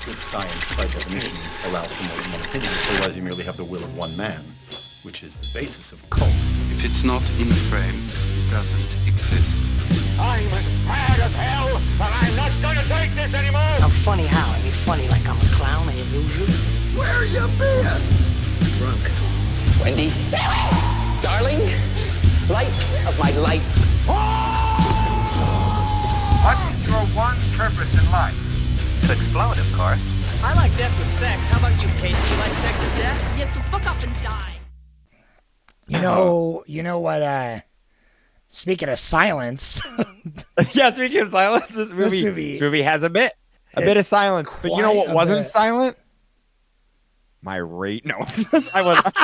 Good science, by definition, allows for more than one opinion. Otherwise, you merely have the will of one man, which is the basis of cult. If it's not in frame, it doesn't exist. I'm as mad as hell, and I'm not gonna take this anymore! I'm funny how? I mean funny like I'm a clown and you lose it? Where you been? Drunk. Wendy. Darling. Light of my life. What's your one purpose in life? To explode, of course. I like death with sex. How about you, Casey? You like sex with death? Yeah, so fuck up and die. You know what, speaking of silence. Yeah, speaking of silence, this movie has a bit of silence. But you know what wasn't silent? My rate. No, I wasn't.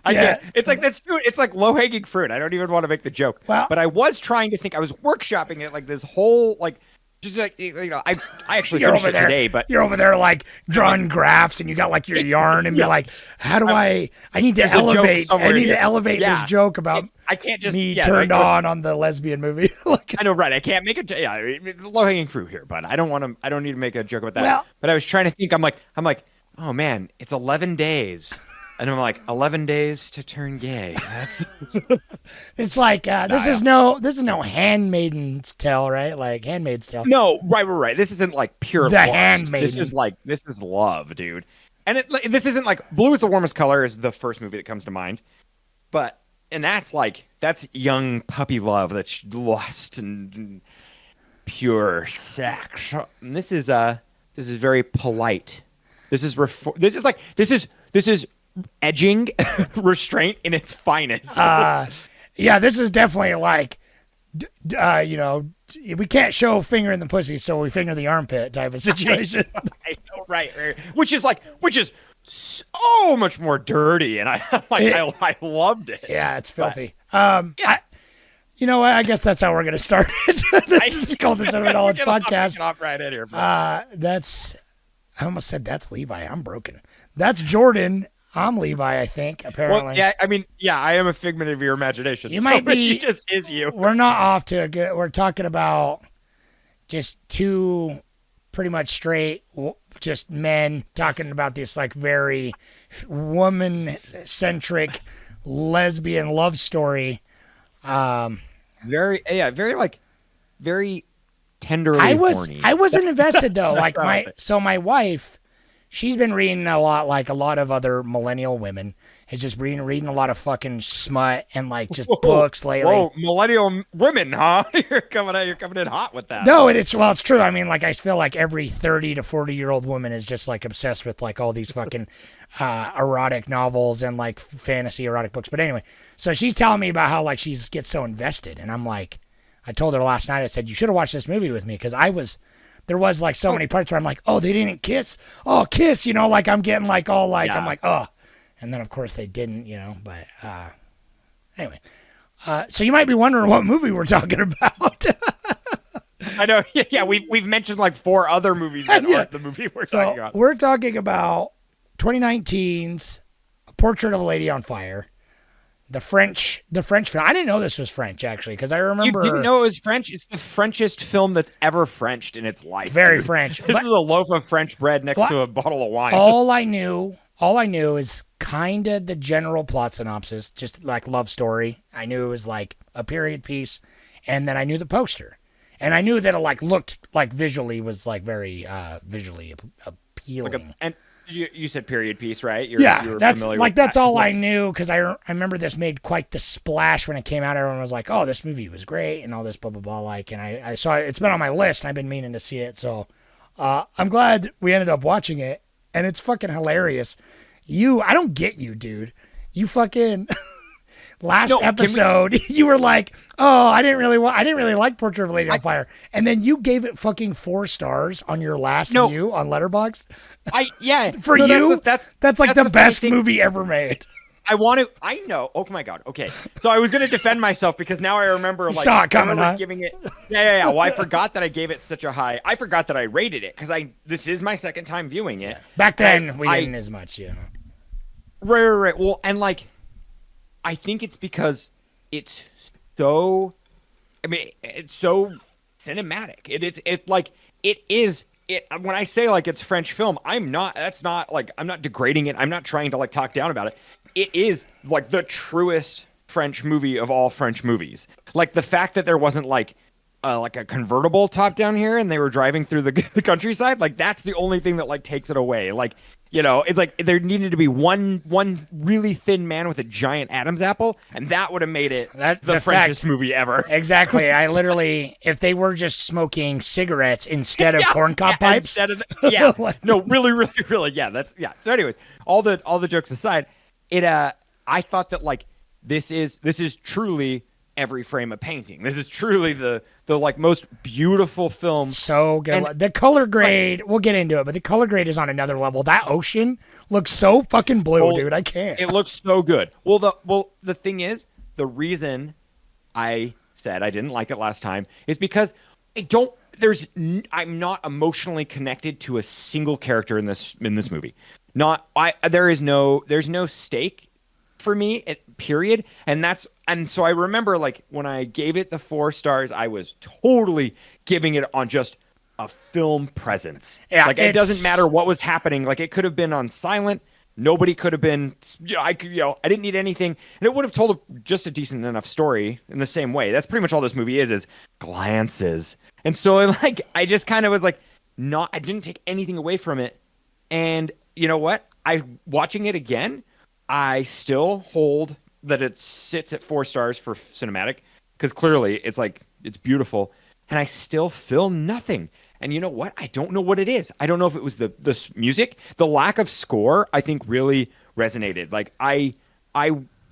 I can't. It's like that's fruit. It's like low hanging fruit. I don't even want to make the joke. Well, but I was trying to think. I was workshopping it like this whole like. Just like I actually finished it today, but you're over there like drawing graphs, and you got like your yarn, and you're like, "How do I need to elevate? I need to elevate this joke about I can't just me turned on the lesbian movie." Like, I know, right? I can't make it. Low hanging fruit here, but I don't want to. I don't need to make a joke about that. Well, but I was trying to think. I'm like, oh man, it's 11 days. And I'm like, 11 days to turn gay. That's it's like this is no Handmaid's Tale, right? Like Handmaid's Tale. No, right. This isn't like pure The lust. Handmaiden. This is love, dude. And this isn't like blue is the warmest color is the first movie that comes to mind. And that's young puppy love. That's lust and pure sex. And this is very polite. This is edging restraint in its finest. Yeah, this is definitely like, we can't show finger in the pussy, so we finger the armpit type of situation. I know, right. Which is so much more dirty, and I loved it. Yeah, it's filthy. I guess that's how we're gonna start it. This is called the Cinema Knowledge Podcast. Off right in here. I almost said that's Levi. I'm broken. That's Jordan. I'm Levi, I think, apparently. Well, I am a figment of your imagination. You might be. It just is you. We're not off to a good. We're talking about just two pretty much straight, just men talking about this like very woman-centric lesbian love story. Very tenderly horny. I wasn't invested though. Like my wife. She's been reading a lot, like a lot of other millennial women, has just been reading a lot of fucking smut and like just books lately. Whoa, millennial women, huh? You're coming in hot with that. No, it's true. I mean, like I feel like every 30 to 40-year-old woman is just like obsessed with like all these fucking erotic novels and like fantasy erotic books. But anyway, so she's telling me about how like she gets so invested, and I'm like, I told her last night, I said you should have watched this movie with me because there was like so many parts where I'm like, oh, they didn't kiss. Oh, kiss, like I'm getting like all like, I'm like, oh. And then of course they didn't, but anyway. So you might be wondering what movie we're talking about. I know. Yeah. We've mentioned like 4 other movies that aren't the movie we're talking about. We're talking about 2019's A Portrait of a Lady on Fire. The French film. I didn't know this was French, actually, because I remember... You didn't know it was French? It's the Frenchest film that's ever Frenched in its life. Very dude. French. This is a loaf of French bread next to a bottle of wine. All I knew is kind of the general plot synopsis, just like love story. I knew it was like a period piece, and then I knew the poster. And I knew that it like looked like visually was like very visually appealing. And you said period piece, right? You were that's like that's all I knew because I remember this made quite the splash when it came out. Everyone was like, "Oh, this movie was great," and all this blah blah blah. Like, and I saw it. It's been on my list. I've been meaning to see it, so I'm glad we ended up watching it. And it's fucking hilarious. I don't get you, dude. You fucking last episode, you were like, "Oh, I didn't really like Portrait of a Lady on Fire," and then you gave it fucking 4 stars on your last view on Letterboxd. That's like the best movie ever made. I know. Oh my God. Okay. So I was going to defend myself because now I remember saw it coming, huh? Giving it. Yeah. Well, I forgot that I gave it such a high. I forgot that I rated it because this is my second time viewing it. Yeah. Back then we didn't as much, Right. Well, and like, I think it's because it's so. I mean, it's so cinematic. It is when I say like it's French film, that's not like, I'm not degrading it. I'm not trying to like talk down about it. It is like the truest French movie of all French movies. Like the fact that there wasn't like a convertible top down here and they were driving through the countryside, like that's the only thing that like takes it away. Like, you know, it's like there needed to be one really thin man with a giant Adam's apple, and that would have made it the Frenchest movie ever. Exactly. I literally, if they were just smoking cigarettes instead of corncob pipes. Instead of no, really, yeah. So, anyways, all the jokes aside, I thought that like this is truly every frame a painting. This is truly the like most beautiful film. So good. And the color grade, we'll get into it, but the color grade is on another level. That ocean looks so fucking blue, dude. I can't. It looks so good. Well, the thing is, the reason I said I didn't like it last time is because I'm not emotionally connected to a single character in this movie. There's no stake for me, period. And so I remember like when I gave it the 4 stars, I was totally giving it on just a film presence. Yeah, like it doesn't matter what was happening. Like it could have been on silent. Nobody could have been. I didn't need anything, and it would have told just a decent enough story in the same way. That's pretty much all this movie is glances. And so like I just kind of was like, I didn't take anything away from it. And you know what? Watching it again, I still hold that it sits at 4 stars for cinematic, because clearly it's beautiful, and I still feel nothing. And you know what? I don't know what it is. I don't know if it was the music, the lack of score. I think really resonated. Like I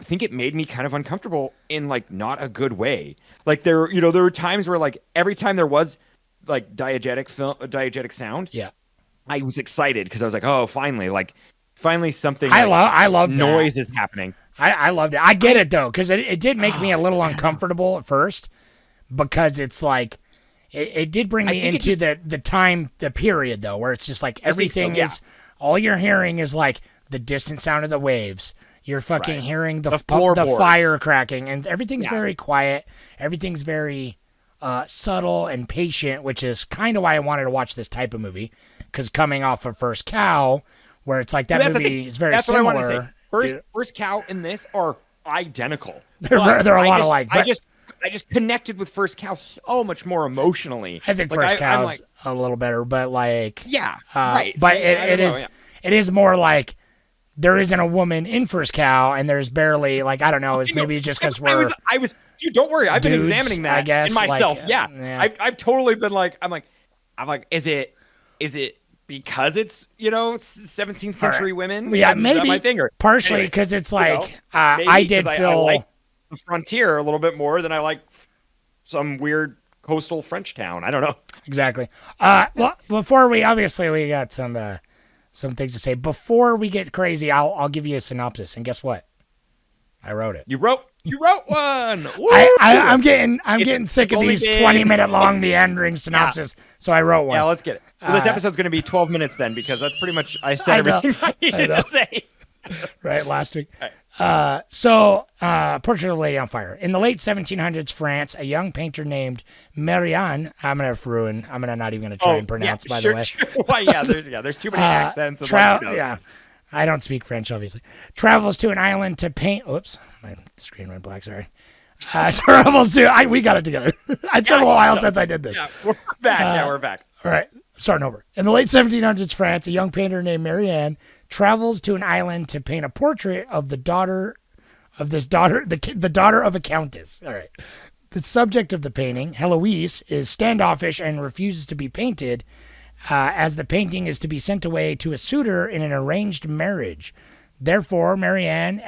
think it made me kind of uncomfortable in like not a good way. Like there were times where like every time there was like diegetic sound, yeah, I was excited because I was like, oh, finally something. I love noise that. Is happening. I loved it. I get it though, because it did make me a little uncomfortable at first, because it's like it did bring me into the period though, where it's just like everything is all you're hearing is like the distant sound of the waves. You're fucking hearing the fire cracking, and everything's very quiet. Everything's very subtle and patient, which is kind of why I wanted to watch this type of movie, because coming off of First Cow, where it's like that movie is very similar. What I want to say. First Cow and this are identical. They're a lot alike. I just connected with First Cow so much more emotionally. I think First Cow's a little better, but like right. But it is more like there isn't a woman in First Cow, and there's barely like I don't know. It's maybe just because we're I was dude. Don't worry, I've been dudes, examining that I guess, in myself. like, yeah. I've totally been like I'm like is it because it's 17th century women? Yeah, Is maybe that my thing, or partially because it's like I did feel I like the frontier a little bit more than I like some weird coastal French town. I don't know. Exactly. Well, before we got some things to say. Before we get crazy, I'll give you a synopsis, and guess what? I wrote it. You wrote one. I'm getting sick of these 20-minute long meandering synopsis, so I wrote one. Yeah, let's get it. Well, this episode's going to be 12 minutes then, because that's pretty much I said everything I needed to say. Right, last week. Right. Portrait of a Lady on Fire. In the late 1700s France, a young painter named Marianne, I'm not even going to try and pronounce, by the way. Sure. Well, there's too many accents. I don't speak French, obviously. Travels to an island to paint. Oops, my screen went black. Sorry. We got it together. It's been a while since I did this. Yeah, we're back. We're back. All right, starting over. In the late 1700s France, a young painter named Marianne travels to an island to paint a portrait of the daughter of a countess. All right. The subject of the painting, Heloise, is standoffish and refuses to be painted, as the painting is to be sent away to a suitor in an arranged marriage. Therefore, Marianne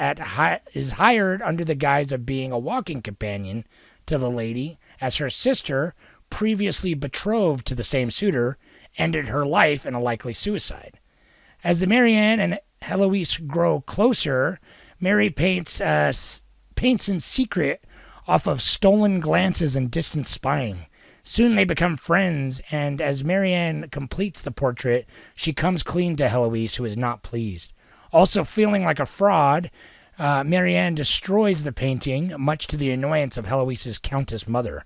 is hired under the guise of being a walking companion to the lady, as her sister, previously betrothed to the same suitor, ended her life in a likely suicide. As the Marianne and Heloise grow closer, Mary paints in secret off of stolen glances and distant spying. Soon they become friends, and as Marianne completes the portrait, she comes clean to Heloise, who is not pleased. Also feeling like a fraud, Marianne destroys the painting, much to the annoyance of Heloise's countess mother.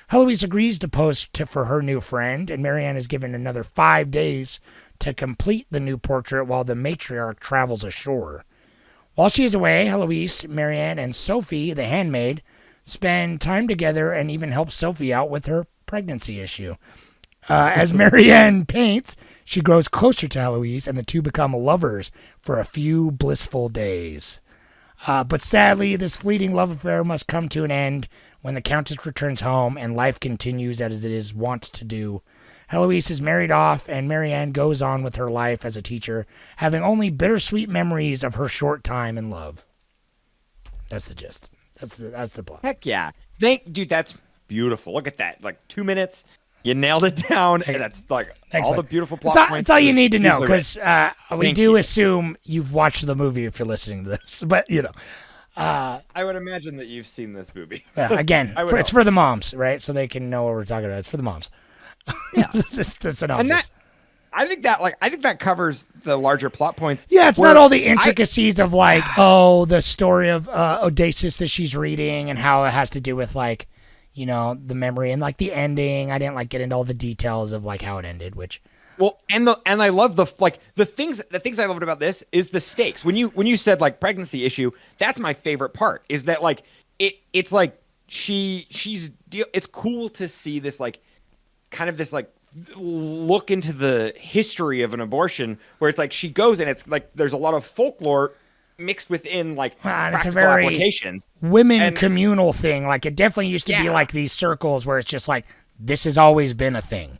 Heloise agrees to pose for her new friend, and Marianne is given another 5 days to complete the new portrait while the matriarch travels ashore. While she is away, Heloise, Marianne, and Sophie, the handmaid, spend time together and even help Sophie out with her pregnancy issue. As Marianne paints, she grows closer to Heloise, and the two become lovers for a few blissful days. But sadly, this fleeting love affair must come to an end when the Countess returns home and life continues as it is wont to do. Heloise is married off, and Marianne goes on with her life as a teacher, having only bittersweet memories of her short time in love. That's the gist. That's the plot. Heck yeah. Dude, that's beautiful. Look at that. Like 2 minutes. You nailed it down. And that's like Thanks, all man. the beautiful plot That's points. all you need to know, because we Thank do you. assume you've watched the movie if you're listening to this. But, you know. I would imagine that you've seen this movie. Again, I would it's for the moms, right? So they can know what we're talking about. It's for the moms. Yeah. That's the synopsis. And I think that covers the larger plot points. Yeah, it's where not all the intricacies of like, the story of Odysseus that she's reading and how it has to do with like, you know, the memory and like the ending. I didn't like get into all the details of like how it ended, which. Well, and I love the things I loved about this is the stakes. When you said like pregnancy issue, that's my favorite part. Is that like it's like it's cool to see this like kind of this like look into the history of an abortion where it's like she goes and it's like there's a lot of folklore mixed within like It's practical a very applications. women communal thing. Like it definitely used to be like these circles where it's just like this has always been a thing.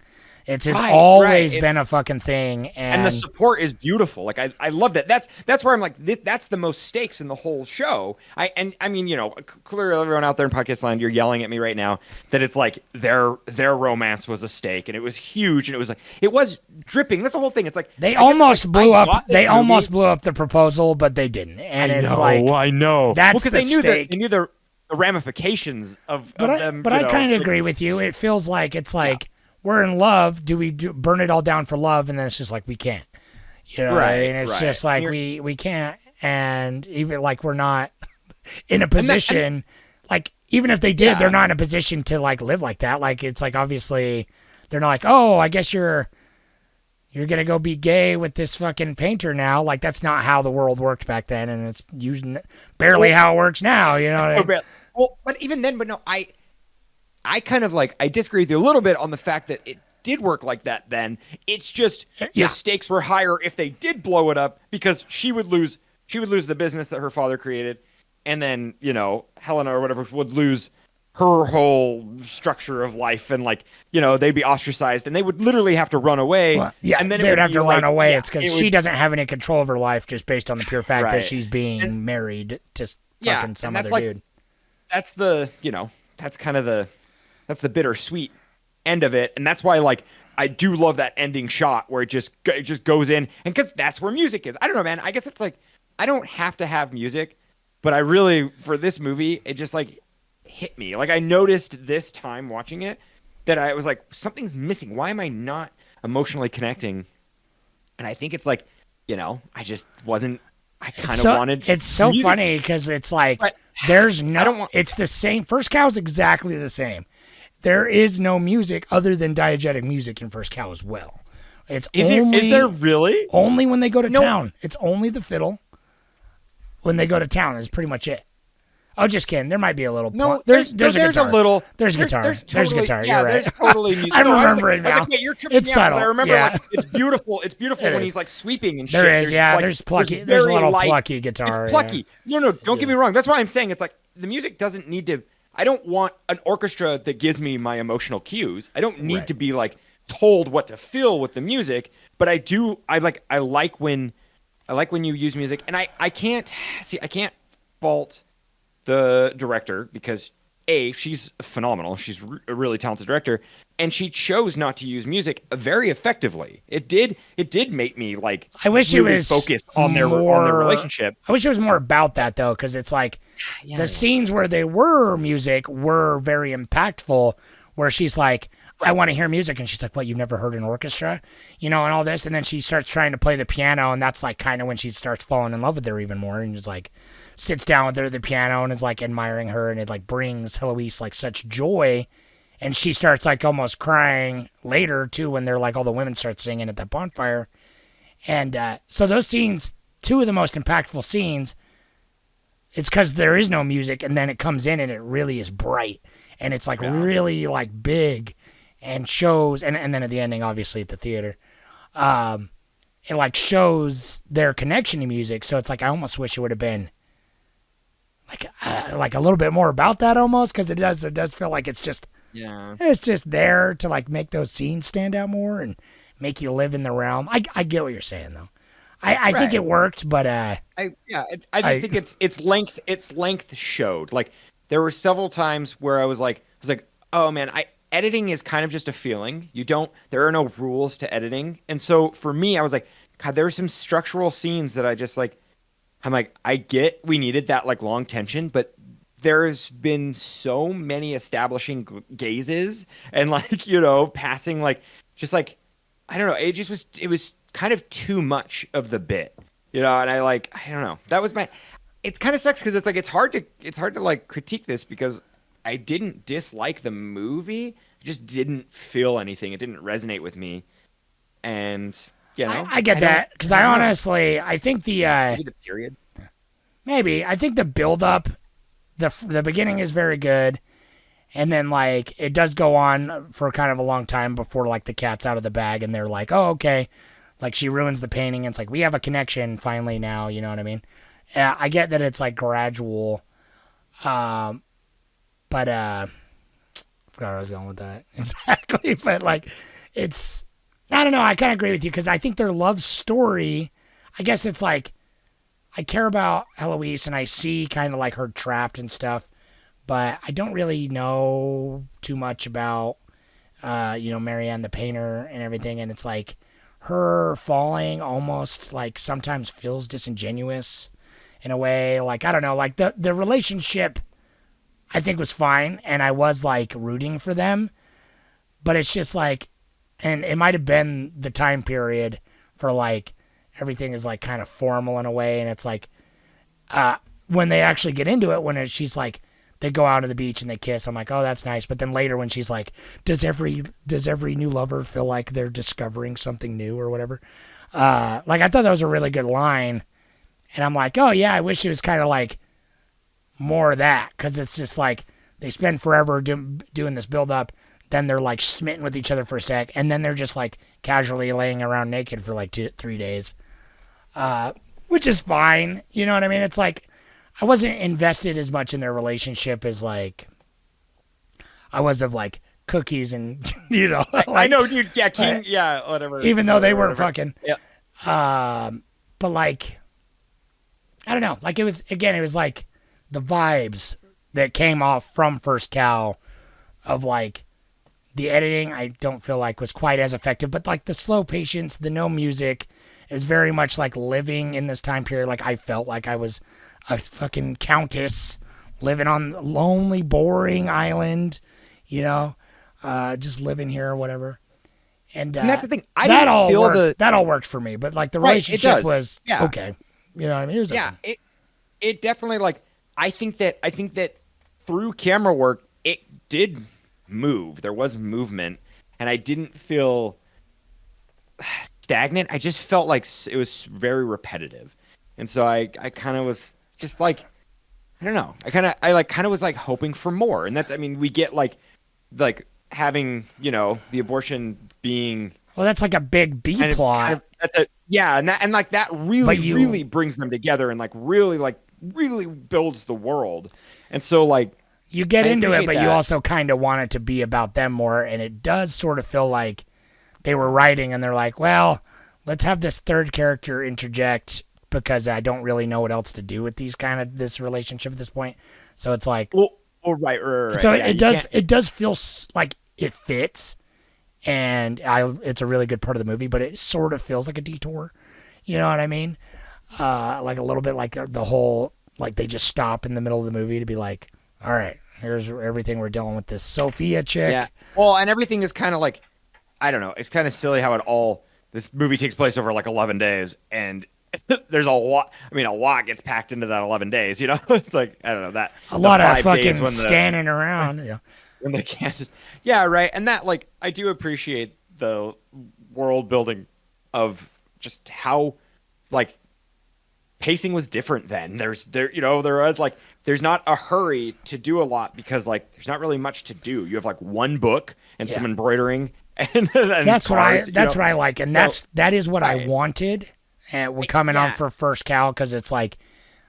It's always been a fucking thing, and the support is beautiful. Like I loved it. That's where I'm like that's the most stakes in the whole show. I mean, you know, clearly everyone out there in podcast land, you're yelling at me right now that it's like their romance was a stake and it was huge and it was dripping. That's the whole thing. It's like they almost blew up the proposal, but they didn't. And I know. That's because they knew the ramifications of them. But I kind of agree with you. It feels like it's like. We're in love. Do we burn it all down for love? And then it's just like, we can't, you know, right, what I mean? It's just like, we can't. And even like, we're not in a position, like, even if they did, they're not in a position to like live like that. Like, it's like, obviously they're not like, oh, I guess you're going to go be gay with this fucking painter now. Like, that's not how the world worked back then. And it's barely how it works now. You know what I mean? Well, but even then, but no, I kind of like I disagree with you a little bit on the fact that it did work like that then. It's just the stakes were higher if they did blow it up because she would lose the business that her father created, and then, you know, Helena or whatever would lose her whole structure of life, and like, you know, they'd be ostracized and they would literally have to run away. Well, and then they would have to run away. It's because she would, doesn't have any control of her life just based on the pure fact that she's being married to fucking some other dude. That's the, you know, that's kind of that's the bittersweet end of it, and that's why like I do love that ending shot where it just goes in, and because that's where music is. I don't know, man. I guess it's like I don't have to have music, but I really for this movie it just like hit me. Like I noticed this time watching it that I was like something's missing. Why am I not emotionally connecting? And I think it's like, you know, I just wasn't. I kind of wanted. It's so music. Funny because it's like there's no. It's the same. First Cow is exactly the same. There is no music other than diegetic music in First Cow as well. Is there really? Only when they go to town. It's only the fiddle. When they go to town is pretty much it. Oh, just kidding. There might be a little. There's a guitar. There's guitar. There's guitar. Yeah, you're right. There's totally music. I remember it now. You're tripping it's me subtle. I remember like it's beautiful. It's beautiful when he's like sweeping and shit. There is, there's plucky. There's a little plucky guitar. It's plucky. Yeah. No, don't get me wrong. That's why I'm saying it's like the music doesn't need to. I don't want an orchestra that gives me my emotional cues. I don't need to be like told what to feel with the music, but I do. I like when you use music, and I can't fault the director because she's phenomenal. She's a really talented director, and she chose not to use music very effectively. It did make me like. I wish really it was focused on their relationship. I wish it was more about that though, because it's like the scenes where they were music were very impactful. Where she's like, I want to hear music, and she's like, what? You've never heard an orchestra, you know, and all this, and then she starts trying to play the piano, and that's like kind of when she starts falling in love with her even more, and just like. Sits down with her at the piano and is like admiring her, and it like brings Heloise like such joy, and she starts like almost crying later too when they're like all the women start singing at that bonfire. And so those scenes, two of the most impactful scenes, it's because there is no music, and then it comes in and it really is bright, and it's like really like big, and shows, and then at the ending, obviously at the theater, it like shows their connection to music. So it's like I almost wish it would have been like a little bit more about that almost, because it does feel like it's just there to like make those scenes stand out more and make you live in the realm. I get what you're saying though. I think it worked, but I just think its length showed. Like there were several times where I was like, oh man, editing is kind of just a feeling. There are no rules to editing, and so for me, I was like, God, there were some structural scenes that I'm like, I get we needed that like long tension, but there's been so many establishing gazes and like passing like just like I don't know. It was kind of too much of the bit, and I don't know. That was it kind of sucks because it's like, it's hard to like critique this because I didn't dislike the movie. I just didn't feel anything. It didn't resonate with me. And, I get that because I think maybe the period. Maybe. I think the build up, the beginning is very good. And then, like, it does go on for kind of a long time before, like, the cat's out of the bag and they're like, oh, okay. Like, she ruins the painting and it's like, we have a connection finally now, you know what I mean? I get that it's, like, gradual. But, I forgot where I was going with that. Exactly. But, like, it's, I don't know. I kind of agree with you because I think their love story, I guess it's like, I care about Eloise and I see kind of, like, her trapped and stuff. But I don't really know too much about, Marianne the painter and everything. And it's like her falling almost like sometimes feels disingenuous in a way. Like, I don't know, like the relationship I think was fine. And I was like rooting for them. But it's just like, and it might have been the time period for like everything is like kind of formal in a way. And it's like when they actually get into it, she's like, they go out to the beach and they kiss. I'm like, oh, that's nice. But then later when she's like, does every new lover feel like they're discovering something new or whatever? Like, I thought that was a really good line. And I'm like, oh, yeah, I wish it was kind of like more of that. Because it's just like they spend forever doing this build up. Then they're like smitten with each other for a sec. And then they're just like casually laying around naked for like 3 days. Which is fine. You know what I mean? It's like, I wasn't invested as much in their relationship as like I was of like cookies and like, I know, dude. Yeah, King. Yeah, whatever. Even though they weren't fucking. Yeah. But like, I don't know. Like it was like the vibes that came off from First Cow of like the editing. I don't feel like was quite as effective, but like the slow patience, the no music is very much like living in this time period. Like I felt like I was a fucking countess living on a lonely, boring island, just living here or whatever. And that's the thing. That all worked for me, but like the relationship was okay. You know what I mean? It was okay. It definitely like I think that through camera work it did move. There was movement, and I didn't feel stagnant. I just felt like it was very repetitive, and so I kind of was. Just like, I don't know. I kind of was like hoping for more. And that's, I mean, we get like having, the abortion being. Well, that's like a big B plot. And like that really brings them together and like really builds the world. And so like. You get into it, but you also kind of want it to be about them more. And it does sort of feel like they were writing and they're like, well, let's have this third character interject. Because I don't really know what else to do with this relationship at this point. So it's like, right. So it does feel like it fits, and it's a really good part of the movie. But it sort of feels like a detour. You know what I mean? Like a little bit like the whole like they just stop in the middle of the movie to be like, all right, here's everything we're dealing with this Sophia chick. Yeah. Well, and everything is kind of like, I don't know. It's kind of silly how this movie takes place over like 11 days and. There's a lot. I mean, a lot gets packed into that 11 days. It's like I don't know that a lot of fucking standing around. when they can't just, yeah, right. And that, like, I do appreciate the world building of just how, like, pacing was different then. There was like, there's not a hurry to do a lot because, like, there's not really much to do. You have like one book and some embroidering, and that's cars, what I like, and that is what right. I wanted. And we're coming on for First Cow because it's like,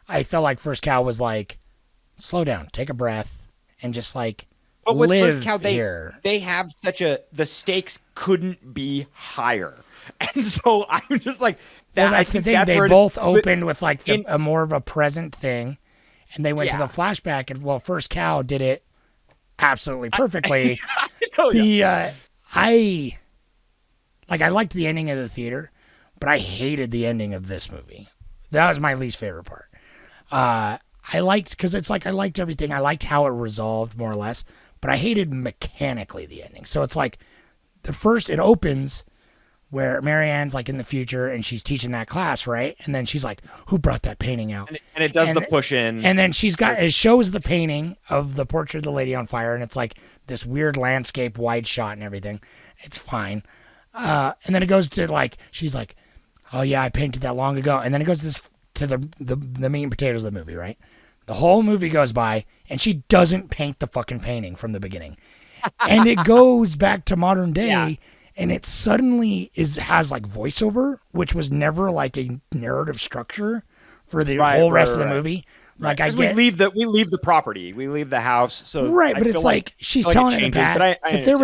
I felt like First Cow was like, slow down, take a breath, and just like. But with live First Cow, here. they have the stakes couldn't be higher, and so I'm just like that. Well, that's the thing. They both opened with like a more of a present thing, and they went to the flashback. And well, First Cow did it absolutely perfectly. I liked the ending of the theater, but I hated the ending of this movie. That was my least favorite part. I liked because it's like I liked everything. I liked how it resolved more or less. But I hated mechanically the ending. So it's like it opens where Marianne's like in the future and she's teaching that class, right? And then she's like, who brought that painting out? And it does the push in. And then it shows the painting of the portrait of the lady on fire. And it's like this weird landscape wide shot and everything. It's fine. And then it goes to like, she's like, oh yeah, I painted that long ago. And then it goes to the meat and potatoes of the movie, right? The whole movie goes by, and she doesn't paint the fucking painting from the beginning. And it goes back to modern day, and it suddenly has like voiceover, which was never like a narrative structure for the whole rest of the movie. Like we leave the property, we leave the house. So but it's like she's telling it in the past. If there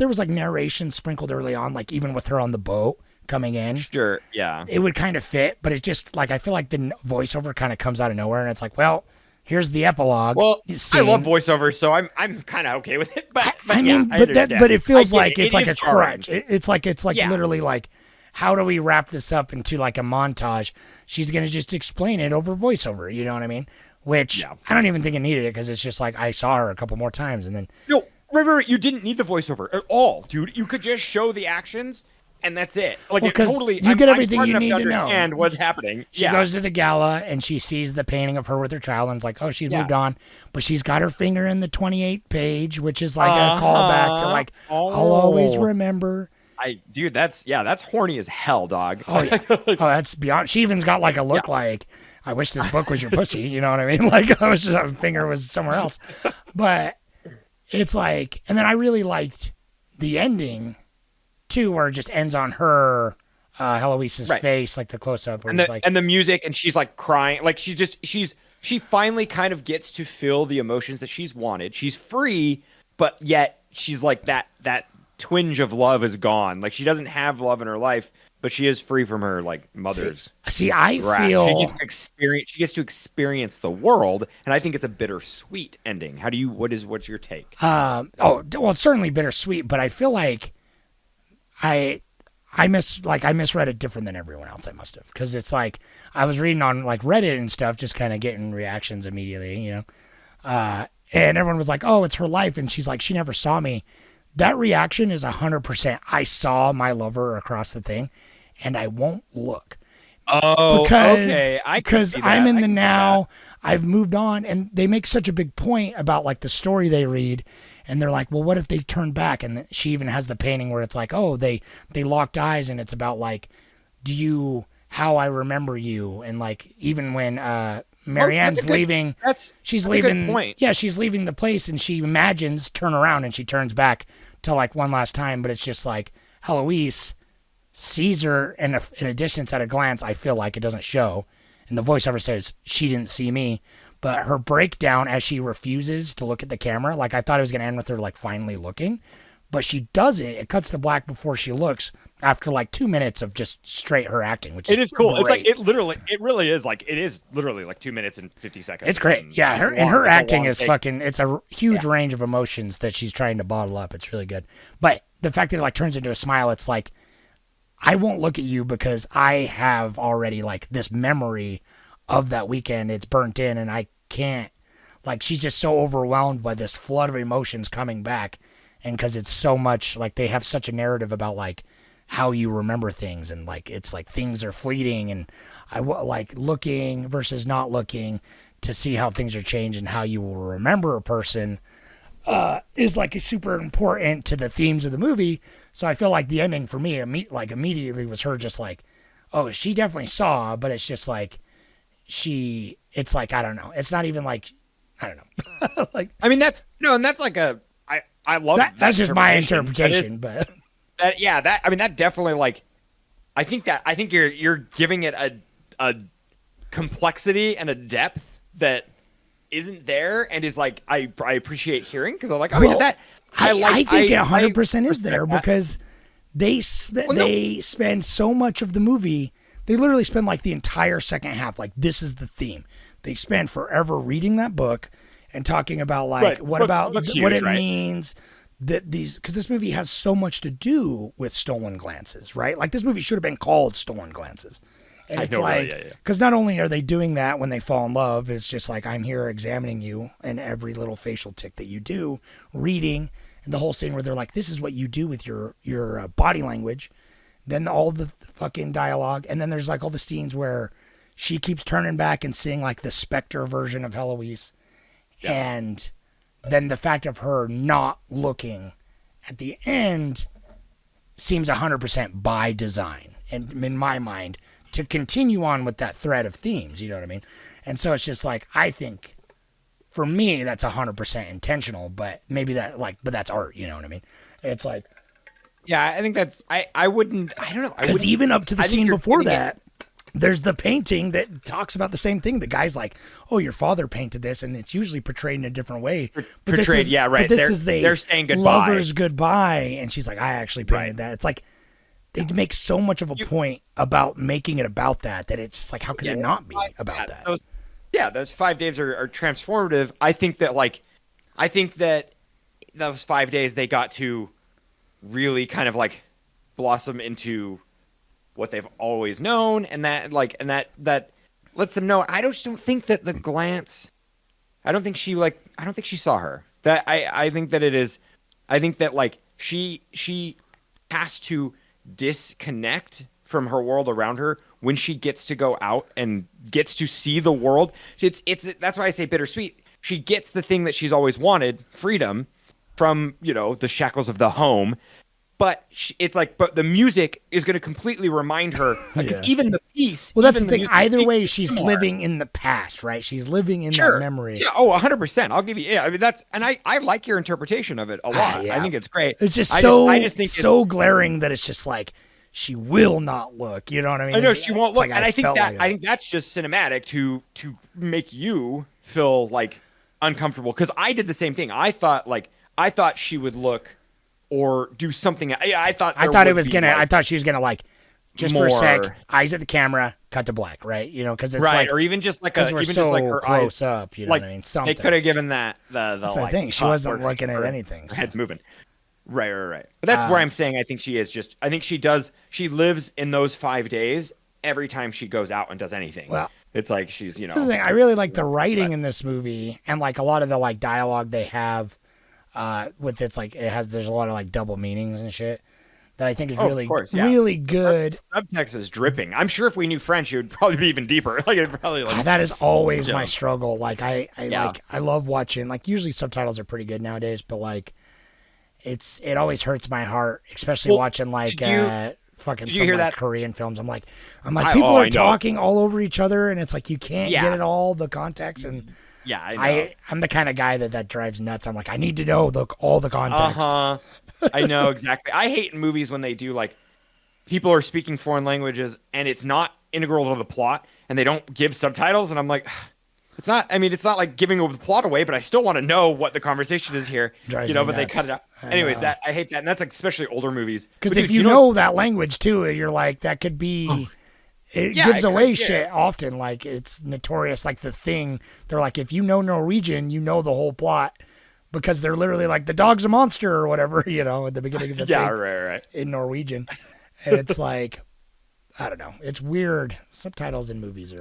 was like narration sprinkled early on, like even with her on the boat coming in, sure, yeah, it would kind of fit. But it's just like I feel like the voiceover kind of comes out of nowhere, and it's like, well. Here's the epilogue. Well, scene. I love voiceover, so I'm kind of okay with it. But it feels like it's like a jarring. crutch. It's like literally like, how do we wrap this up into like a montage? She's gonna just explain it over voiceover. You know what I mean? Which I don't even think it needed it because it's just like I saw her a couple more times and then. No, right. You didn't need the voiceover at all, dude. You could just show the actions. And that's it. Like, well, totally. You get everything you need to know. And what's happening. She goes to the gala and she sees the painting of her with her child and it's like, oh, she's moved on, but she's got her finger in the 28th page, which is like a callback to like, I'll always remember. Dude, that's horny as hell, dog. Oh yeah. That's beyond. She even's got like a look like, I wish this book was your pussy. You know what I mean? Like, I wish her finger was somewhere else. But it's like, and then I really liked the ending. Too, where it just ends on her, Heloise's face, like the close up, and the music, and she's like crying, like she finally kind of gets to feel the emotions that she's wanted. She's free, but yet she's like that twinge of love is gone. Like she doesn't have love in her life, but she is free from her like mother's. I feel she gets to experience the world, and I think it's a bittersweet ending. What's your take? Well, it's certainly bittersweet, but I feel like. I misread it different than everyone else. I must have, because it's like I was reading on like Reddit and stuff, just kind of getting reactions immediately, you know. And everyone was like, "Oh, it's her life," and she's like, "She never saw me." That reaction is 100%. I saw my lover across the thing, and I won't look. Oh, okay. Because I'm in the now. I've moved on, and they make such a big point about like the story they read. And they're like, well, what if they turn back? And she even has the painting where it's like, oh, they locked eyes, and it's about like, how I remember you, and like even when Marianne's leaving, she's leaving. A good point. Yeah, she's leaving the place, and she imagines turn around, and she turns back to like one last time, but it's just like Heloise sees her in a distance at a glance. I feel like it doesn't show, and the voiceover says she didn't see me. But her breakdown as she refuses to look at the camera, like I thought it was going to end with her like finally looking, but she doesn't. It cuts to black before she looks after like 2 minutes of just straight her acting, which is cool. Great. It's like it really is like 2 minutes and 50 seconds. It's great. Yeah, her acting is fucking. It's a huge range of emotions that she's trying to bottle up. It's really good. But the fact that it like turns into a smile, it's like I won't look at you because I have already like this memory of that weekend. It's burnt in, and I can't. Like she's just so overwhelmed by this flood of emotions coming back, and because it's so much like they have such a narrative about like how you remember things, and like it's like things are fleeting, and I like looking versus not looking to see how things are changed and how you will remember a person. is like super important to the themes of the movie. So I feel like the ending for me, immediately was her just like, oh, she definitely saw, but it's just like it's like, I don't know. It's not even like, I don't know. Like, I mean, and that's like I love that. That's just my interpretation. interpretation, but that definitely like, I think you're giving it a complexity and a depth that isn't there, and is like I appreciate hearing, because I'm like, I think it 100% is there, because they spend so much of the movie. They literally spend like the entire second half like, this is the theme. They spend forever reading that book and talking about like what it means that because this movie has so much to do with stolen glances, right? Like, this movie should have been called Stolen Glances. And it's because not only are they doing that when they fall in love, it's just like, I'm here examining you and every little facial tick that you do, reading, and the whole scene where they're like, this is what you do with your body language. Then all the fucking dialogue, and then there's like all the scenes where she keeps turning back and seeing like the Spectre version of Heloise, and then the fact of her not looking at the end seems 100% by design, and in my mind, to continue on with that thread of themes, you know what I mean? And so it's just like, I think for me that's 100% intentional, but maybe but that's art, you know what I mean? It's like, yeah, I think that's I wouldn't, I don't know, because even up to the scene before that, there's the painting that talks about the same thing. The guy's like, "Oh, your father painted this, and it's usually portrayed in a different way." But this is, But this they're saying goodbye. Lover's goodbye, and she's like, "I actually painted that." It's like they make so much of a point about making it about that it's just like, how can it not be about that? Those 5 days are transformative. I think that those 5 days they got to really kind of like blossom into what they've always known, and that lets them know. I just don't think that the glance, I don't think she saw her. That I think that it is, I think that like she has to disconnect from her world around her when she gets to go out and gets to see the world. It's that's why I say bittersweet. She gets the thing that she's always wanted, freedom from, the shackles of the home. But it's like, but the music is going to completely remind her, because even the piece. Well, that's the thing. Either way, she's living in the past, right? She's living in that memory. Yeah. Oh, 100%. I'll give you. Yeah. I mean, I like your interpretation of it a lot. I think it's great. It's just I just think so glaring that it's just like, she will not look. You know what I mean? I know she won't look, and I think that's just cinematic to make you feel like uncomfortable, because I did the same thing. I thought she would look or do something. I thought she was gonna like, just more, for a sec, eyes at the camera, cut to black, right? Because it's like, or even just like we're just so like her close eyes up. You know what I mean? Something they could have given that That's the thing. She wasn't looking at anything. Her head's moving. Right. But that's where I'm saying I think she is just. I think she does. She lives in those 5 days every time she goes out and does anything. Well, it's like she's This is the thing. I really like the writing in this movie, and like a lot of the like dialogue they have. With it's like there's a lot of like double meanings and shit that I think is really really good. Subtext is dripping. I'm sure if we knew French, it would probably be even deeper. Like it'd probably like that is always my struggle. Like I love watching. Like usually subtitles are pretty good nowadays, but like it always hurts my heart, especially watching like fucking some like Korean films. I'm like people are talking all over each other, and it's like you can't get it all the context and. Yeah, I know. I'm the kind of guy that drives nuts. I'm like, I need to know all the context. I know exactly. I hate in movies when they do like people are speaking foreign languages and it's not integral to the plot and they don't give subtitles, and I'm like, it's not like giving the plot away, but I still want to know what the the is here. But nuts. They cut it out. Anyways, I hate that, and that's like especially older movies. Because if you know that language too, you're like, that could be. It gives away shit often. Like, it's notorious. Like, the Thing, they're like, if you know Norwegian, you know the whole plot, because they're literally like, the dog's a monster or whatever, at the beginning of the thing. Right. In Norwegian. And it's like, I don't know. It's weird. Subtitles in movies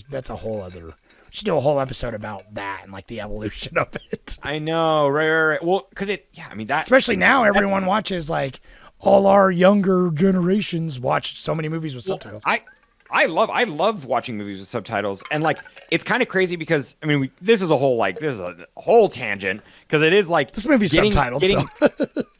that's a whole other. We should do a whole episode about that and like the evolution of it. I know. Right. Well, because that. Especially now, everyone watches like. All our younger generations watched so many movies with subtitles. I love watching movies with subtitles, and like it's kind of crazy because I mean this is a whole tangent because it is like This movie's subtitled,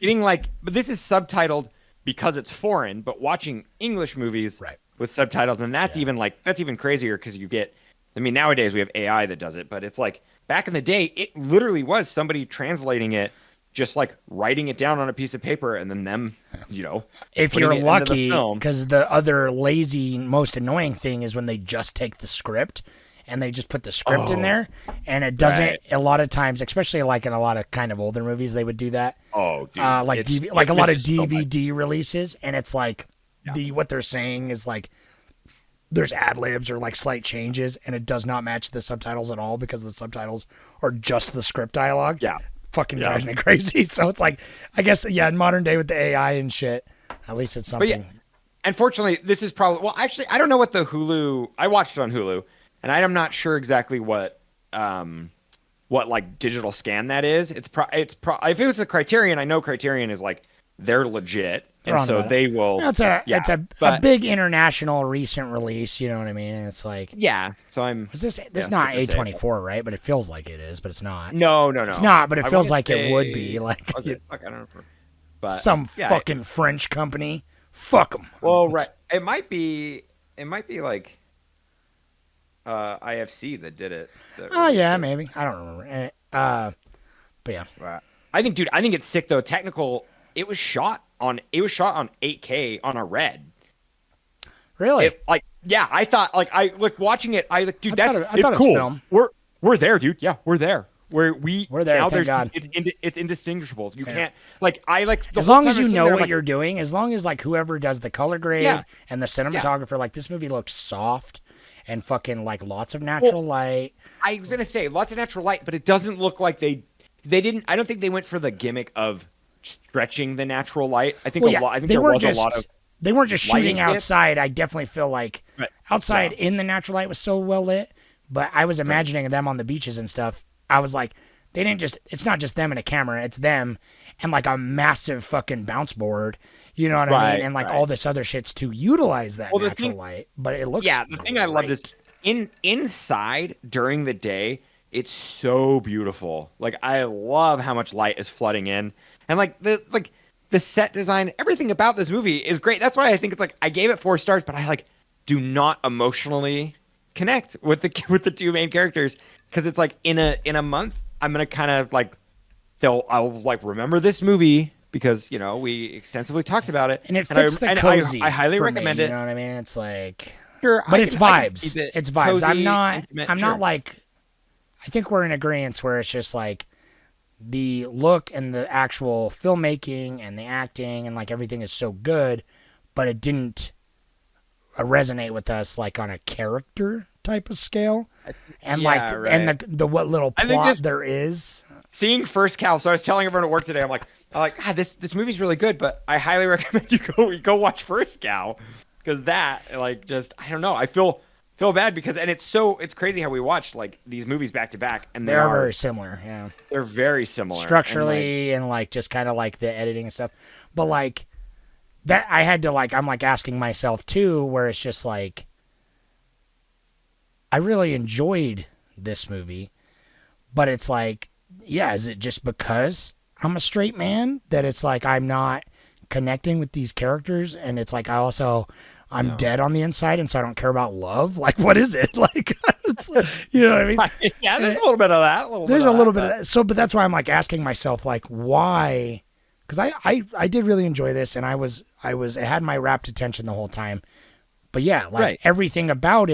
getting like, but this is subtitled because it's foreign, but watching English movies with subtitles, and that's even crazier because you get, I mean nowadays we have AI that does it, but it's like back in the day it literally was somebody translating it, just like writing it down on a piece of paper and then them, if you're lucky, because the other lazy, most annoying thing is when they just take the script and they just put the script in there, and it doesn't. A lot of times, especially like in a lot of kind of older movies, they would do that. Oh, dude, like a lot of DVD releases, and it's like what they're saying is like there's ad libs or like slight changes, and it does not match the subtitles at all because the subtitles are just the script dialogue. Yeah. Fucking drives me crazy. So it's like, I guess, in modern day with the AI and shit, at least it's something. But unfortunately, this is probably, well, actually, I don't know what the Hulu, I watched it on Hulu, and I'm not sure exactly what like digital scan that is. If it was a Criterion, I know Criterion is like, they're legit. And so they will. It's a big international recent release. You know what I mean? And it's like So I'm. Is this is not A24, right? But it feels like it is, but it's not. No. It's not, but it feels like it would be. Like fuck, I don't know. But some fucking French company. Fuck them. Well, right. It might be like IFC that did it. Maybe. I don't remember. But yeah. Right. I think it's sick though. It was shot on 8K on a Red. Really? I thought watching it. It's was cool. film. We're there, dude. Yeah, we're there. We're there. Now thank God. It's indistinguishable. You can't as long as you know what you're doing. As long as like whoever does the color grade and the cinematographer, like this movie looks soft and fucking like lots of natural light. I was gonna say lots of natural light, but it doesn't look like they didn't. I don't think they went for the gimmick of stretching the natural light. I think there was a lot of. They weren't just shooting outside. I definitely feel like outside in the natural light was so well lit, but I was imagining them on the beaches and stuff. I was like, they didn't just. It's not just them and a camera. It's them and like a massive fucking bounce board. You know what I mean? And like all this other shit's to utilize that natural light. But it looks. Yeah, the thing I loved is inside during the day. It's so beautiful. Like I love how much light is flooding in. And like the set design, everything about this movie is great. That's why I think it's like I gave it 4 stars, but I like do not emotionally connect with the two main characters because it's like in a month I'm gonna kind of like I'll like remember this movie because we extensively talked about it and it fits the cozy. I highly recommend it. You know what I mean? It's like but it's vibes. It's vibes. Cozy, I'm not sure. like. I think we're in agreement where it's just like the look and the actual filmmaking and the acting and like everything is so good, but it didn't resonate with us like on a character type of scale. And and the what little plot there is. Seeing First Cow, so I was telling everyone at work today, I'm like, this movie's really good, but I highly recommend you go watch First Cow because that I don't know, I feel bad because it's crazy how we watched like these movies back to back and they're very similar. Yeah, they're very similar structurally and like just kind of like the editing and stuff. But like that, I had to like I'm like asking myself too, where it's just like I really enjoyed this movie, but it's like is it just because I'm a straight man that it's like I'm not connecting with these characters, and it's like I'm dead on the inside, and so I don't care about love. Like, what is it? Like, you know what I mean? Yeah, there's a little bit of that. There's a little bit of that. So, but that's why I'm like asking myself, like, why? Because I did really enjoy this, and it had my rapt attention the whole time. But yeah, like everything about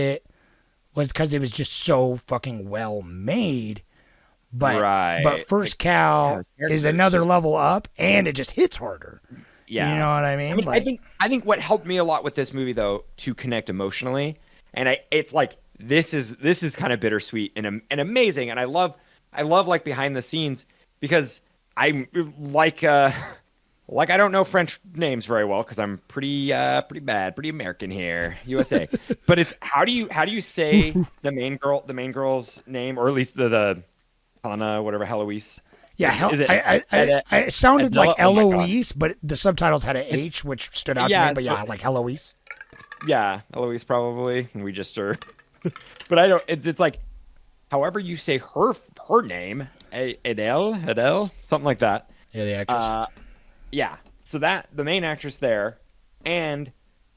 was because it was just so fucking well made. But First Cow is another level up, and it just hits harder. Yeah, you know what I mean? I think what helped me a lot with this movie though to connect emotionally, and it's like this is kind of bittersweet and amazing, and I love like behind the scenes because I'm like I don't know French names very well because I'm pretty bad, pretty American here, USA. But it's how do you say the main girl's name, or at least the Hannah, whatever, Heloise. Yeah, it sounded like Eloise, but the subtitles had an H, which stood out to me. But like Heloise. Yeah, Eloise probably. And we just are. But I don't. It's like, however you say her name, Adele, something like that. Yeah, the actress. Yeah. So that the main actress there, and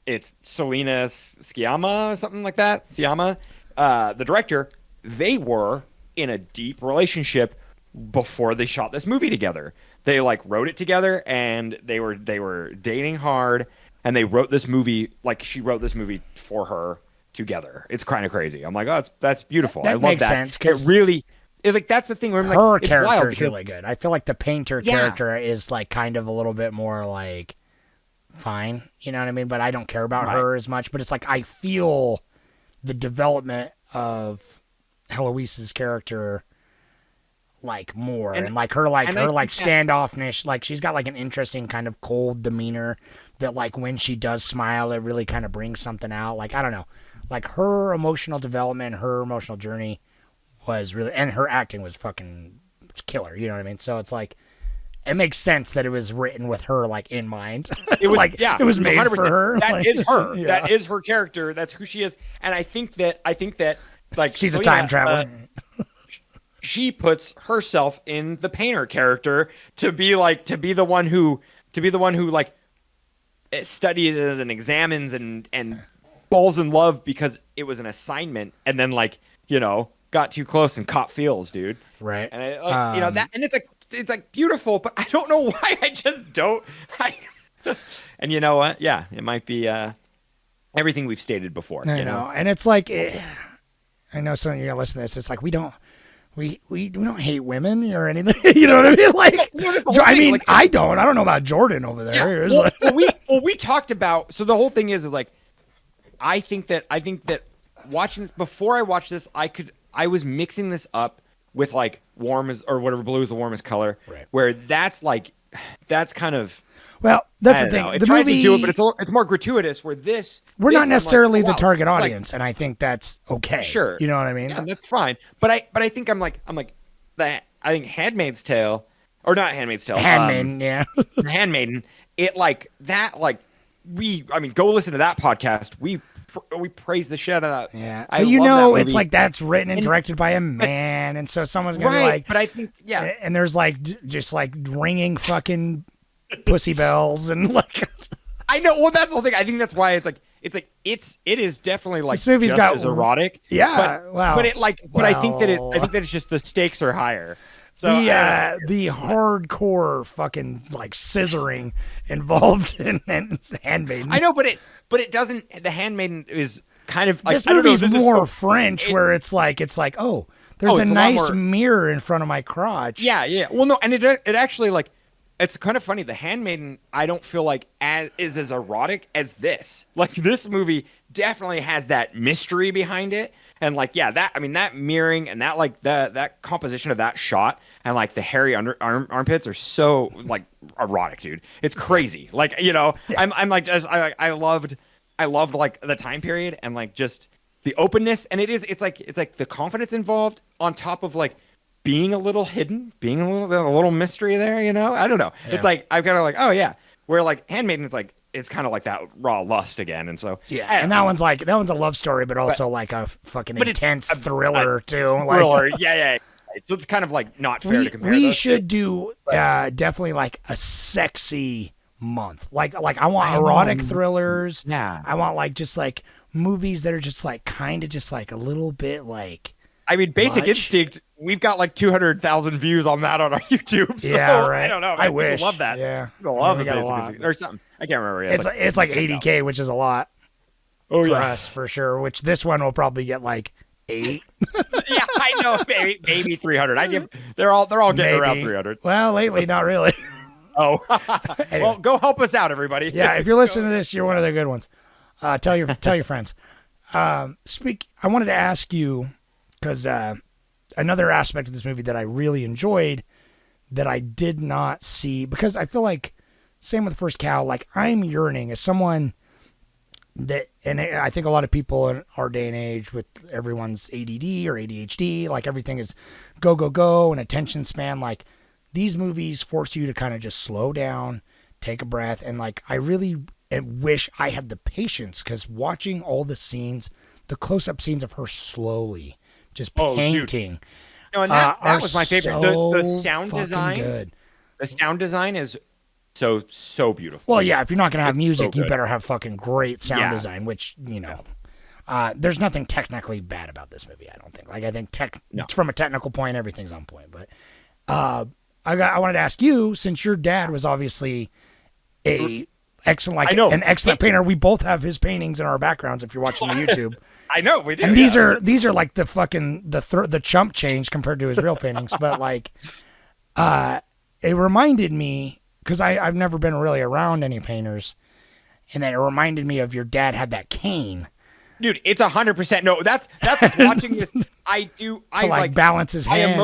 it's Selena Sciamma, something like that. Sciamma, the director. They were in a deep relationship before they shot this movie together. They like wrote it together, and they were dating hard, and they wrote this movie. Like she wrote this movie for her together. It's kind of crazy. I'm like, oh, that's beautiful. That I love makes that. sense, It 'cause really. Like that's the thing where I'm like, Her it's wild character is because- really good. I feel like the painter Yeah. character is like kind of a little bit more like fine, you know what I mean? But I don't care about Right. her as much. But it's like I feel the development of Heloise's character like more, and like her and I think standoffish. Like she's got like an interesting kind of cold demeanor that like when she does smile, it really kind of brings something out. Like I don't know, like her emotional development, her emotional journey was really, and her acting was fucking killer. You know what I mean? So it's like, it makes sense that it was written with her like in mind. It was like yeah, it was made 100%. for her. That Like, is her. yeah. That is her character. That's who she is. And I think that like She's a Selena, time traveler. She puts herself in the painter character to be the one who like studies and examines and falls in love because it was an assignment, and then like got too close and caught feels, dude. Right. And I, that, and it's like beautiful, but I don't know why I just don't. And you know what? Yeah, it might be everything we've stated before. I know, and it's like, I know some of you are gonna listen to this. It's like we don't hate women or anything. You know what I mean? Like, I mean, I don't know about Jordan over there. It's Well, like- we talked about. So the whole thing is like, I think that watching this before I watched this, I was mixing this up with like warm as or whatever blue is the warmest color, Right. where that's kind of. well, that's I the don't thing. know. It The tries movie, to do it, but it's more gratuitous. Where we're this, not I'm like, necessarily oh, the wow. target It's like- audience, and I think that's okay. Sure. You know what I mean? Yeah, that's fine. But I think I'm like I think Handmaid's Tale, or not Handmaid's Tale. Handmaiden, yeah. Handmaiden. It like that like go listen to that podcast. We praise the shit out of that. Yeah, I but you love that know, movie. it's like that's written and directed by a man, and so someone's gonna be right. like, But I think and there's like just like ringing fucking pussy bells and like I know. Well, that's the whole thing. I think that's why it is definitely like This movie's just got- as erotic. Yeah, but, wow. But it like, but I think that Well. it's just the stakes are higher. So the hardcore fucking like scissoring involved in Handmaiden. I know, but it doesn't. The Handmaiden is kind of like This I don't know, movie's this is more for- French, it- where it's like oh, there's Oh, a it's a lot nice more- mirror in front of my crotch. Yeah. Well, no, and it actually like it's kind of funny. The Handmaiden, I don't feel like is as erotic as this. Like this movie definitely has that mystery behind it, and like that mirroring and that like that composition of that shot and like the hairy armpits are so like erotic, dude. It's crazy. Like I'm like I loved like the time period and like just the openness, and it's like the confidence involved on top of like being a little hidden, being a little mystery there, I don't know. Yeah. It's like I've got to like, oh yeah, where like Handmaiden, it's like it's kind of like that raw lust again, and so Yeah, I don't and know. that one's a love story, but also like a fucking but it's intense a- thriller too. Like, thriller, yeah. So it's kind of like not fair to compare. we those should do definitely like a sexy month. Like I want erotic thrillers. Yeah. I want like just like movies that are just like kind of just like a little bit like I mean, Basic much. Instinct. We've got like 200,000 views on that on our YouTube. So Yeah, right. I don't know. I Man. wish. People love that. Yeah. People love Yeah, we the got a Basic lot. Instinct or something. I can't remember. Yeah, it's like 80K, which is a lot oh for yeah, us for sure. Which this one will probably get like 8. yeah. I know. Maybe 300. They're all getting around maybe. 300. Well, lately, not really. Oh, well, go help us out, everybody. Yeah, if you're listening to this, you're one of the good ones. Tell your friends. I wanted to ask you because another aspect of this movie that I really enjoyed that I did not see, because I feel like same with First Cow. Like I'm yearning as someone that, and I think a lot of people in our day and age with everyone's ADD or ADHD, like everything is go and attention span. Like these movies force you to kind of just slow down, take a breath, and like I really and wish I had the patience, because watching all the scenes, the close-up scenes of her slowly just painting. No, and that was my favorite. So The sound fucking design. good. The sound design is so beautiful. Well, yeah, if you're not gonna have music, so you good. better have fucking great sound Yeah. design. Which there's nothing technically bad about this movie. I don't think. Like I think from a technical point, everything's on point. But I wanted to ask you, since your dad was obviously an excellent painter. We both have his paintings in our backgrounds. If you're watching the YouTube, I know we do. and these are like the fucking the chump change compared to his real paintings. But like, it reminded me, because I've never been really around any painters, and then it reminded me of your dad had that cane. Dude, it's 100%. No, that's watching this. I like balance his hand.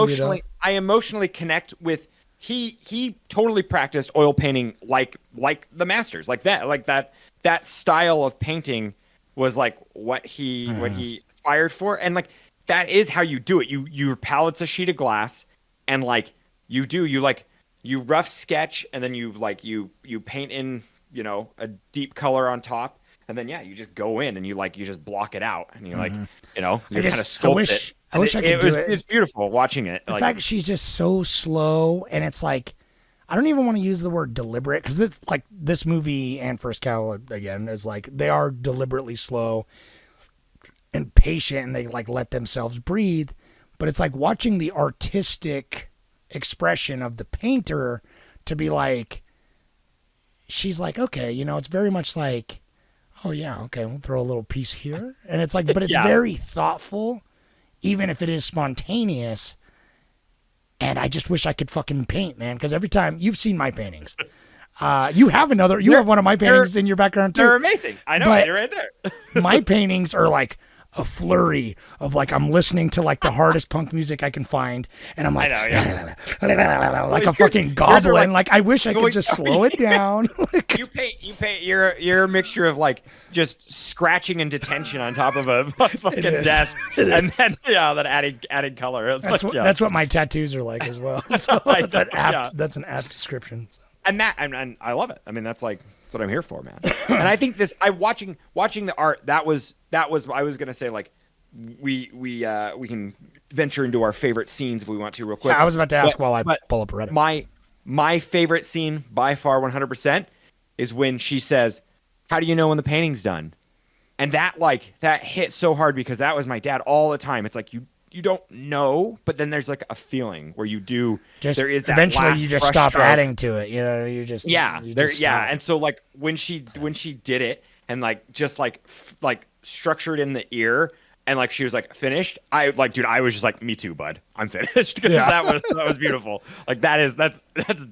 I emotionally connect with. He totally practiced oil painting like the masters, like that style of painting was like what he aspired for, and like that is how you do it. Your palette's a sheet of glass, and like you rough sketch, and then you paint in a deep color on top, and then you just go in and you just block it out, and you kind of sculpt it. I wish I could do it. It's beautiful watching it. The fact she's just so slow, and it's like, I don't even want to use the word deliberate, because this movie and First Cow again is like they are deliberately slow and patient, and they like let themselves breathe. But it's like watching the artistic expression of the painter to be like, she's like, okay, it's very much like, oh yeah, okay, we'll throw a little piece here, and it's like, but it's very thoughtful. Even if it is spontaneous, and I just wish I could fucking paint, man. Because every time you've seen my paintings, you have one of my paintings in your background too. They're amazing. I know, but they're right there. My paintings are like a flurry of like I'm listening to like the hardest punk music I can find, and I'm like, like a fucking goblin. Like I wish I could just slow it down. You paint. You're a mixture of like just scratching and detention on top of a fucking desk, and then that added color. That's what my tattoos are like as well. So that's an apt description. So. And I love it. I mean, that's what I'm here for, man. And I think watching the art, that was I was gonna say, like, we can venture into our favorite scenes if we want to real quick. Yeah, I was about to ask while I pull up Reddit. My favorite scene by far, 100%, is when she says, "How do you know when the painting's done?" And that hit so hard, because that was my dad all the time. It's like you don't know, but then there's like a feeling where you do. There is that eventually last you just brush stop stroke. adding to it. You just And so like when she did it and like just like structured in the ear, and like she was like finished, I was just like, me too, bud, I'm finished, because that was beautiful. Like that's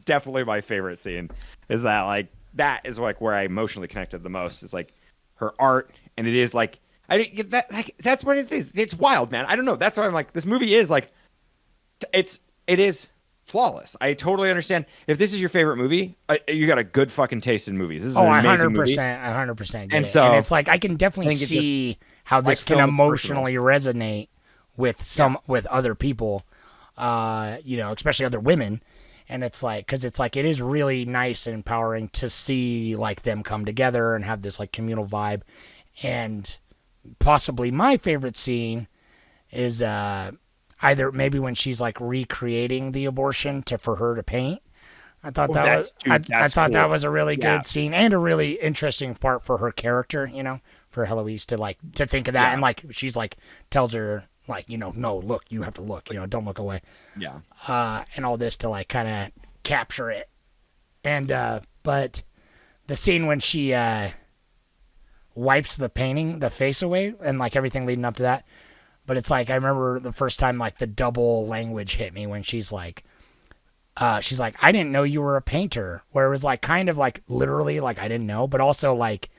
definitely my favorite scene. Is that is like where I emotionally connected the most, is like her art, and it is like. That's what it is. It's wild, man. I don't know. That's why I'm like, this movie is like, it is flawless. I totally understand. If this is your favorite movie, you got a good fucking taste in movies. This is an amazing movie. 100%. And so it's like I can definitely see how this can emotionally resonate with with other people, especially other women. And it's like, because it's like, it is really nice and empowering to see like them come together and have this like communal vibe. And possibly my favorite scene is either maybe when she's like recreating the abortion for her to paint. I thought that was a really good scene, and a really interesting part for her character, for Heloise to think of that. And like she's like tells her like, no, look, you have to look, don't look away. Yeah. And all this to like kind of capture it. And but the scene when she wipes the face away, and like everything leading up to that. But it's like, I remember the first time like the double language hit me when she's like, I didn't know you were a painter, where it was like kind of like literally like I didn't know, but also like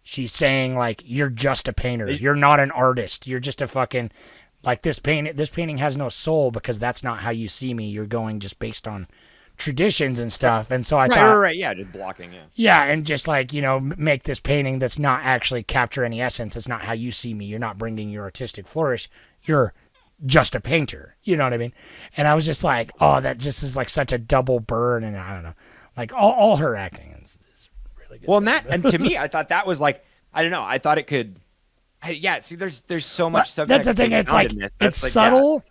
she's saying like, you're just a painter, you're not an artist, you're just a fucking like this painting has no soul, because that's not how you see me, you're going just based on traditions and stuff. And so I thought, just blocking, and just like, make this painting that's not actually capture any essence. It's not how you see me. You're not bringing your artistic flourish. You're just a painter. You know what I mean? And I was just like, oh, that just is like such a double burn. And I don't know, like all her acting is really good. Well, and to me, I thought that was like, I don't know. I thought it could. See, there's so much subtext. That's the thing. It's like it's subtle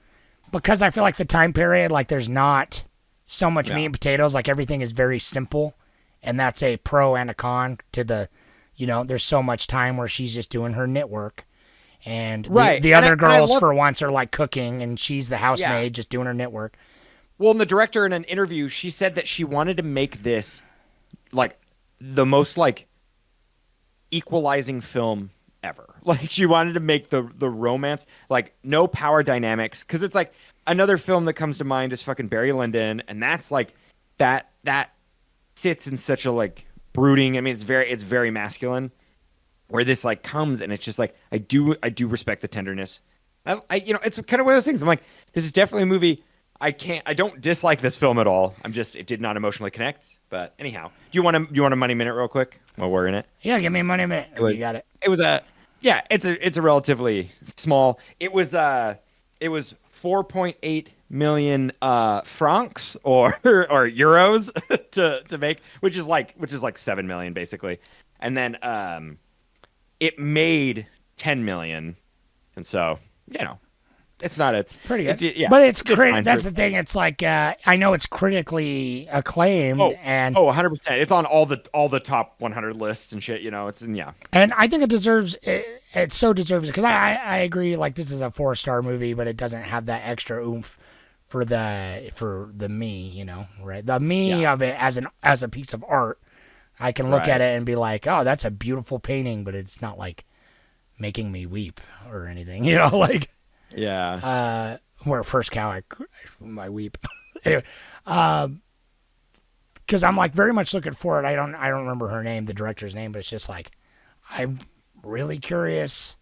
because I feel like the time period, like there's not so much meat and potatoes. Like everything is very simple, and that's a pro and a con to the. There's so much time where she's just doing her knit work, and the other girls for once are like cooking, and she's the housemaid just doing her knit work. Well, and the director in an interview, she said that she wanted to make this like the most like equalizing film ever. Like she wanted to make the romance like no power dynamics, because it's like another film that comes to mind is fucking Barry Lyndon, and that's like that sits in such a like brooding. I mean, it's very masculine. Where this like comes and it's just like I do respect the tenderness. I it's kind of one of those things. I'm like, this is definitely a movie. I don't dislike this film at all. It did not emotionally connect. But anyhow, do you want a money minute real quick while we're in it? Yeah, give me a money minute. You got it. It was it's a relatively small. It was 4.8 million francs or euros to make, which is like 7 million basically. And then it made 10 million. And so, it's not it's pretty good. But it's that's the thing. It's like I know it's critically acclaimed and 100%. It's on all the top 100 lists and shit. It's And I think it deserves it. It so deserves it because I agree. Like this is a 4-star movie, but it doesn't have that extra oomph for the me. Right? The me of it as a piece of art. I can look at it and be like, oh, that's a beautiful painting, but it's not like making me weep or anything. Like. Yeah. Where First Cow, I weep. Anyway, because I'm like very much looking forward. I don't remember her name, the director's name, but it's just like I'm really curious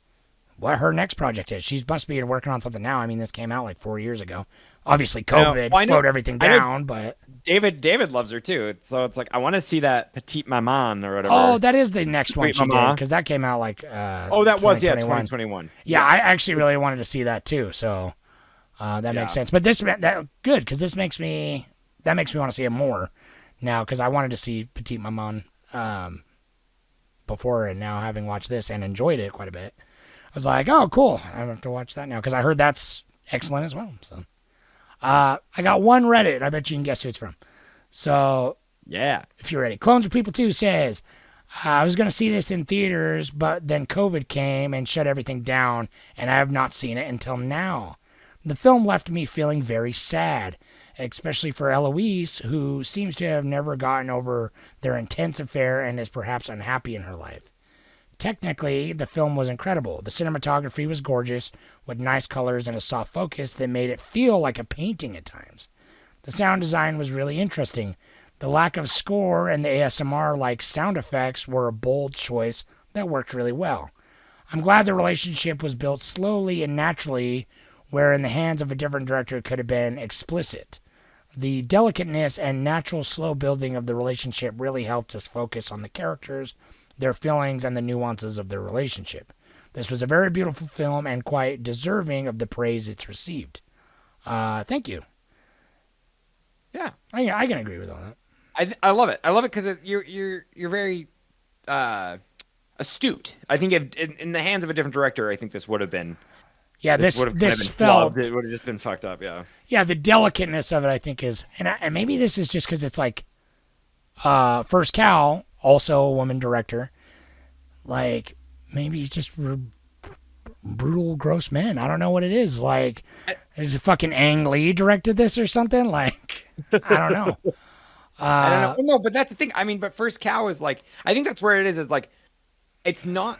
what her next project is. She must be working on something now. I mean, this came out like 4 years ago. Obviously, COVID slowed everything down, but David loves her too. So it's like I want to see that Petite Maman or whatever. Oh, that is the next one she did because that came out like that was 2021. Yeah, I actually really wanted to see that too. So that makes sense. But that good because this makes me want to see it more now because I wanted to see Petite Maman before, and now having watched this and enjoyed it quite a bit, I was like, oh, cool. I have to watch that now because I heard that's excellent as well. So. I got one Reddit. I bet you can guess who it's from. So, yeah. If you're ready. Clones of People 2 says, I was going to see this in theaters, but then COVID came and shut everything down, and I have not seen it until now. The film left me feeling very sad, especially for Eloise, who seems to have never gotten over their intense affair and is perhaps unhappy in her life. Technically, the film was incredible. The cinematography was gorgeous, with nice colors and a soft focus that made it feel like a painting at times. The sound design was really interesting. The lack of score and the ASMR-like sound effects were a bold choice that worked really well. I'm glad the relationship was built slowly and naturally, where in the hands of a different director it could have been explicit. The delicateness and natural slow building of the relationship really helped us focus on the characters, their feelings, and the nuances of their relationship. This was a very beautiful film and quite deserving of the praise it's received. Thank you. Yeah, I can agree with all that. I love it. I love it because you're very astute. I think in the hands of a different director, I think this would have been. Yeah, this felt. It would have just been fucked up. Yeah. Yeah, the delicateness of it, I think, is, and maybe this is just because it's like, First Cow, also a woman director, like maybe just brutal, gross men. I don't know what it is. Like, is it fucking Ang Lee directed this or something? Like, I don't know. I don't know. No, but that's the thing. I mean, but First Cow is like, I think that's where it is. It's like, it's not.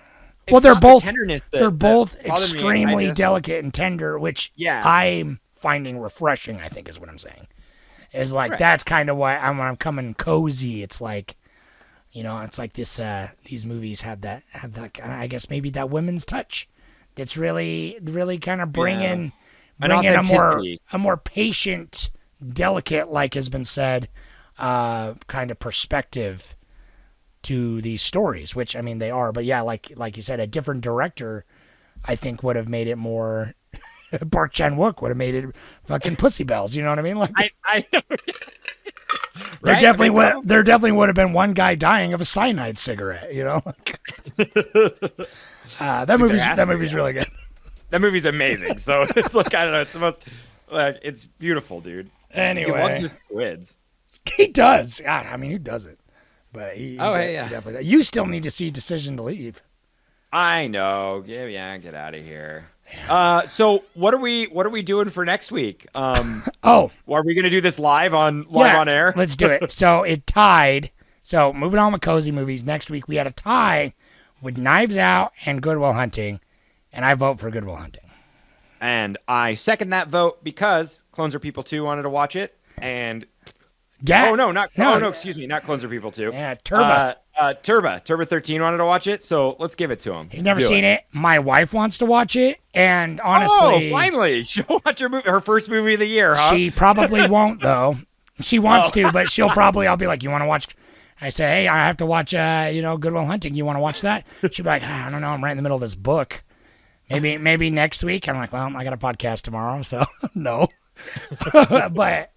Well, they're both tenderness. They're both extremely delicate and tender, which I'm finding refreshing. I think is what I'm saying. Is like that's kind of why when I'm coming cozy. It's like, it's like this. These movies have that. I guess maybe that women's touch. That's really kind of bringing a more patient, delicate, like has been said, kind of perspective to these stories, which I mean they are, but yeah, like you said, a different director, I think would have made it more. Park Chan-wook would have made it fucking Pussy Bells. You know what I mean? Like I know. There Right? definitely I mean, would. There definitely would have been one guy dying of a cyanide cigarette. You know. That movie's really good. That movie's amazing. So it's like, I don't know. It's the most, like, it's beautiful, dude. He loves Anyway, his squids. he does. God, I mean, who doesn't? But he Yeah. definitely does. You still need to see Decision to Leave. I know. Yeah, get out of here. So what are we doing for next week? Oh, Are we gonna do this live on air? Let's do it. So it tied. So moving on with cozy movies. Next week we had a tie with Knives Out and Good Will Hunting, and I vote for Good Will Hunting. And I second that vote because Clones Are People 2 wanted to watch it, and excuse me, not Clones Are People 2. Yeah, Turba. Turba 13 wanted to watch it, so let's give it to him. He's never seen it. My wife wants to watch it, and honestly, finally, she'll watch her first movie of the year, huh? she probably won't though. She wants to, but she'll probably. I'll be like, "You want to watch?" I say, "Hey, I have to watch. Good Will Hunting. You want to watch that?" She'll be like, I don't know. I'm right in the middle of this book. Maybe next week. I'm like, well, I got a podcast tomorrow, so no. But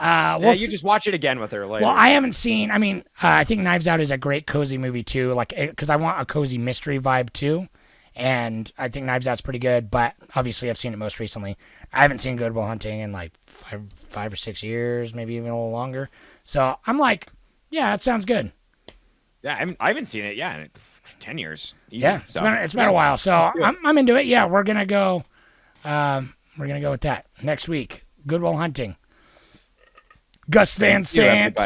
you just watch it again with her later. well, I haven't seen. I mean, I think Knives Out is a great cozy movie too. Like, because I want a cozy mystery vibe too, and I think Knives Out's pretty good. But obviously, I've seen it most recently. I haven't seen Good Will Hunting in like five or 6 years, maybe even a little longer. So I'm like, yeah, that sounds good. Yeah, I haven't seen it. Yeah, in 10 years. Easy. Yeah, it's been a while. So I'm into it. Yeah, we're gonna go. We're gonna go with that next week. Good Will Hunting. Gus Van Sant,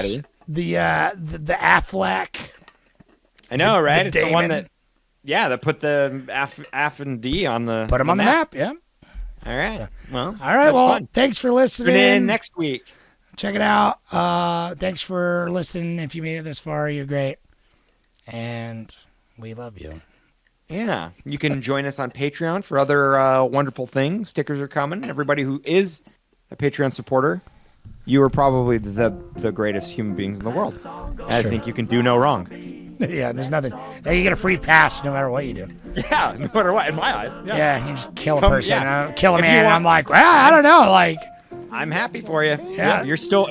the Affleck. I know, right? It's the one Damon. that put the F and D on the Put them on the map. Yeah. All right. Well, All right. that's Well, fun. thanks for Tune listening. in next week. Check it out. Thanks for listening. If you made it this far, you're great, and we love you. Yeah, you can join us on Patreon for other wonderful things. Stickers are coming. Everybody who is a Patreon supporter, you are probably the greatest human beings in the world. I think you can do no wrong. Yeah, there's nothing. Now you get a free pass no matter what you do. Yeah, no matter what, in my eyes. Yeah, you just kill a Come- person, yeah. kill a If you man, and want- I'm like, well, I don't know, like. I'm happy for you. Yeah. You're still.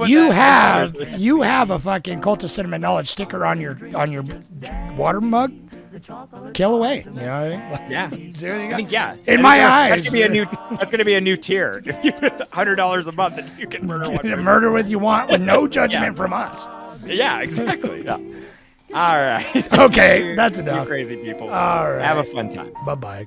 You have a fucking Cult of Cinnamon Knowledge sticker on your water mug. Kill away. You know what I mean? Yeah. There you go. I think, yeah. In my That's eyes. gonna be a new tier. If you $100 a month, and you can murder one person. Murder what you want with no judgment from us. Yeah, exactly. Yeah. All right. Okay, that's enough. You crazy people. All right. Have a fun time. Bye-bye.